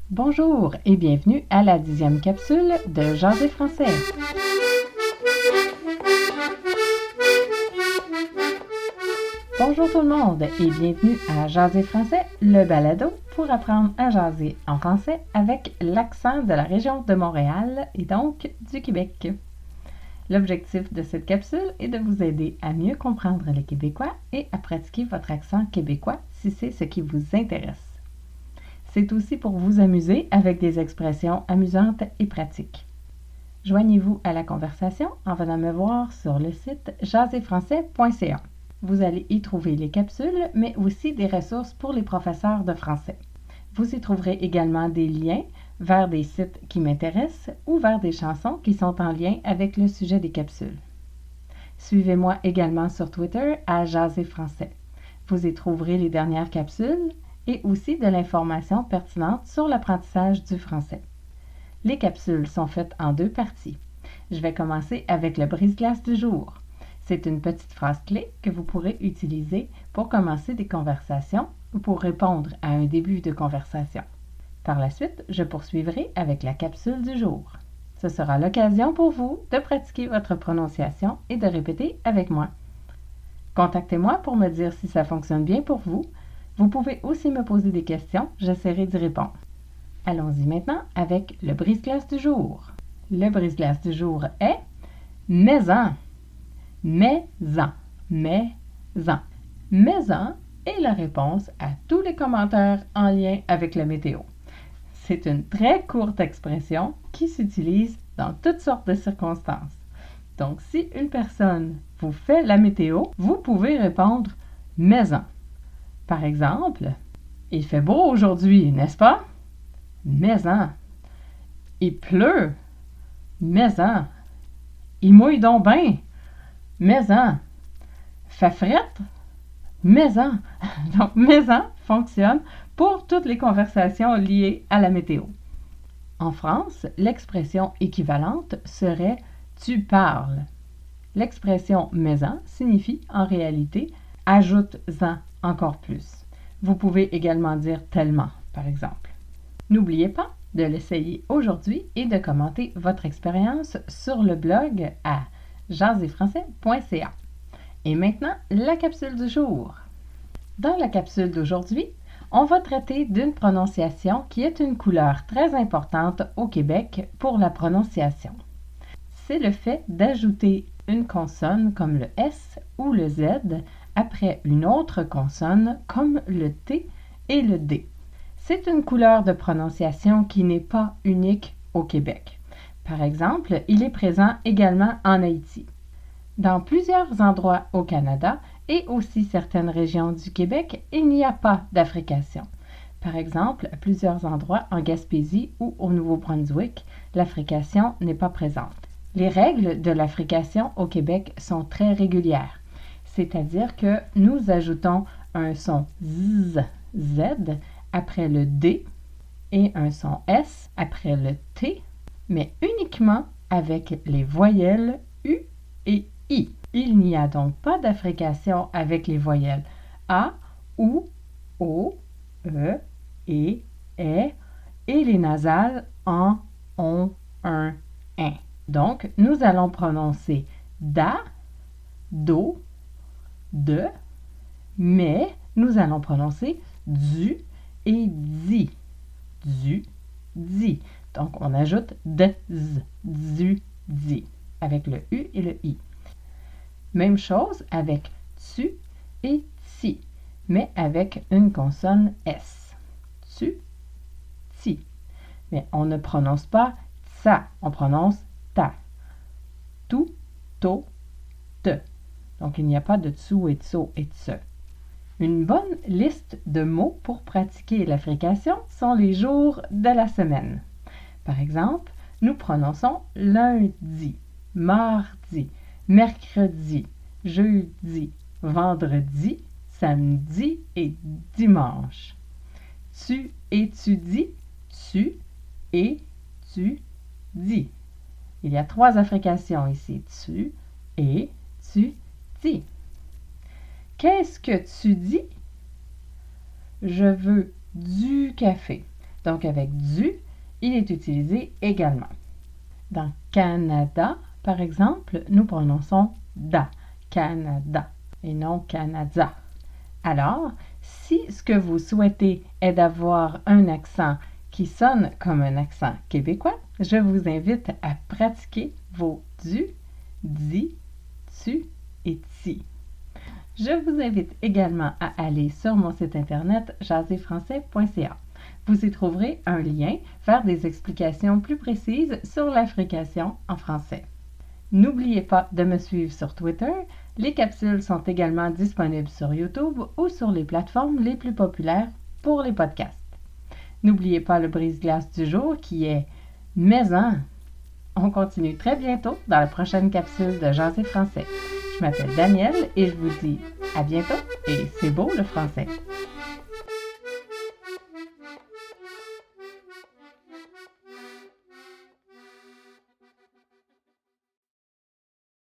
Bonjour et bienvenue à la 10e capsule de Jaser français. Bonjour tout le monde et bienvenue à Jaser français, le balado pour apprendre à jaser en français avec l'accent de la région de Montréal et donc du Québec. L'objectif de cette capsule est de vous aider à mieux comprendre les Québécois et à pratiquer votre accent québécois si c'est ce qui vous intéresse. C'est aussi pour vous amuser avec des expressions amusantes et pratiques. Joignez-vous à la conversation en venant me voir sur le site jaserfrançais.ca. Vous allez y trouver les capsules, mais aussi des ressources pour les professeurs de français. Vous y trouverez également des liens vers des sites qui m'intéressent ou vers des chansons qui sont en lien avec le sujet des capsules. Suivez-moi également sur Twitter à Jaser Français. Vous y trouverez les dernières capsules et aussi de l'information pertinente sur l'apprentissage du français. Les capsules sont faites en 2 parties. Je vais commencer avec le brise-glace du jour. C'est une petite phrase clé que vous pourrez utiliser pour commencer des conversations ou pour répondre à un début de conversation. Par la suite, je poursuivrai avec la capsule du jour. Ce sera l'occasion pour vous de pratiquer votre prononciation et de répéter avec moi. Contactez-moi pour me dire si ça fonctionne bien pour vous. Vous pouvez aussi me poser des questions, j'essaierai d'y répondre. Allons-y maintenant avec le brise-glace du jour. Le brise-glace du jour est mais-en. Mais-en. Mais-en. Mais-en est la réponse à tous les commentaires en lien avec la météo. C'est une très courte expression qui s'utilise dans toutes sortes de circonstances. Donc, si une personne vous fait la météo, vous pouvez répondre « mais-en ». Par exemple, « Il fait beau aujourd'hui, n'est-ce pas? » « Mais-en ». « Il pleut. » « Mais-en ». « Il mouille donc ben. » « Mais-en ». « Fait frette. » « Mais-en ». Donc, « mais-en » fonctionne pour toutes les conversations liées à la météo. En France, l'expression équivalente serait « tu parles ». L'expression « mais-en » signifie en réalité « ajoute-en encore plus ». Vous pouvez également dire « tellement » par exemple. N'oubliez pas de l'essayer aujourd'hui et de commenter votre expérience sur le blog à jaserfrançais.ca. Et maintenant, la capsule du jour. Dans la capsule d'aujourd'hui, on va traiter d'une prononciation qui est une couleur très importante au Québec pour la prononciation. C'est le fait d'ajouter une consonne comme le S ou le Z après une autre consonne comme le T et le D. C'est une couleur de prononciation qui n'est pas unique au Québec. Par exemple, il est présent également en Haïti. Dans plusieurs endroits au Canada et aussi certaines régions du Québec, il n'y a pas d'affrication. Par exemple, à plusieurs endroits en Gaspésie ou au Nouveau-Brunswick, l'affrication n'est pas présente. Les règles de l'affrication au Québec sont très régulières, c'est-à-dire que nous ajoutons un son Z, Z après le D et un son S après le T, mais uniquement avec les voyelles U et I. Il n'y a donc pas d'affrication avec les voyelles A, OU, O, E, E, et les nasales en, on, un, in. Donc, nous allons prononcer da, do, de, mais nous allons prononcer du et di. Du, di. Donc, on ajoute de, z, du, di, avec le U et le I. Même chose avec tu et ti, mais avec une consonne S. Tu, ti. Mais on ne prononce pas ça, on prononce ta. Tu, to, te. Donc, il n'y a pas de tsu et tso et tse. Une bonne liste de mots pour pratiquer l'affrication sont les jours de la semaine. Par exemple, nous prononçons lundi, mardi, mercredi, jeudi, vendredi, samedi et dimanche. Tu étudies, tu et tu dis. Il y a 3 affrications ici. Tu et tu dis. Qu'est-ce que tu dis? Je veux du café. Donc avec du, il est utilisé également. Dans Canada, par exemple, nous prononçons da, Canada, et non Canada. Alors, si ce que vous souhaitez est d'avoir un accent qui sonne comme un accent québécois, je vous invite à pratiquer vos du, di, tu et ti. Je vous invite également à aller sur mon site internet jaserfrançais.ca. Vous y trouverez un lien vers des explications plus précises sur la frication en français. N'oubliez pas de me suivre sur Twitter. Les capsules sont également disponibles sur YouTube ou sur les plateformes les plus populaires pour les podcasts. N'oubliez pas le brise-glace du jour qui est « Maison ». On continue très bientôt dans la prochaine capsule de Jaser français. Je m'appelle Danielle et je vous dis à bientôt et c'est beau le français!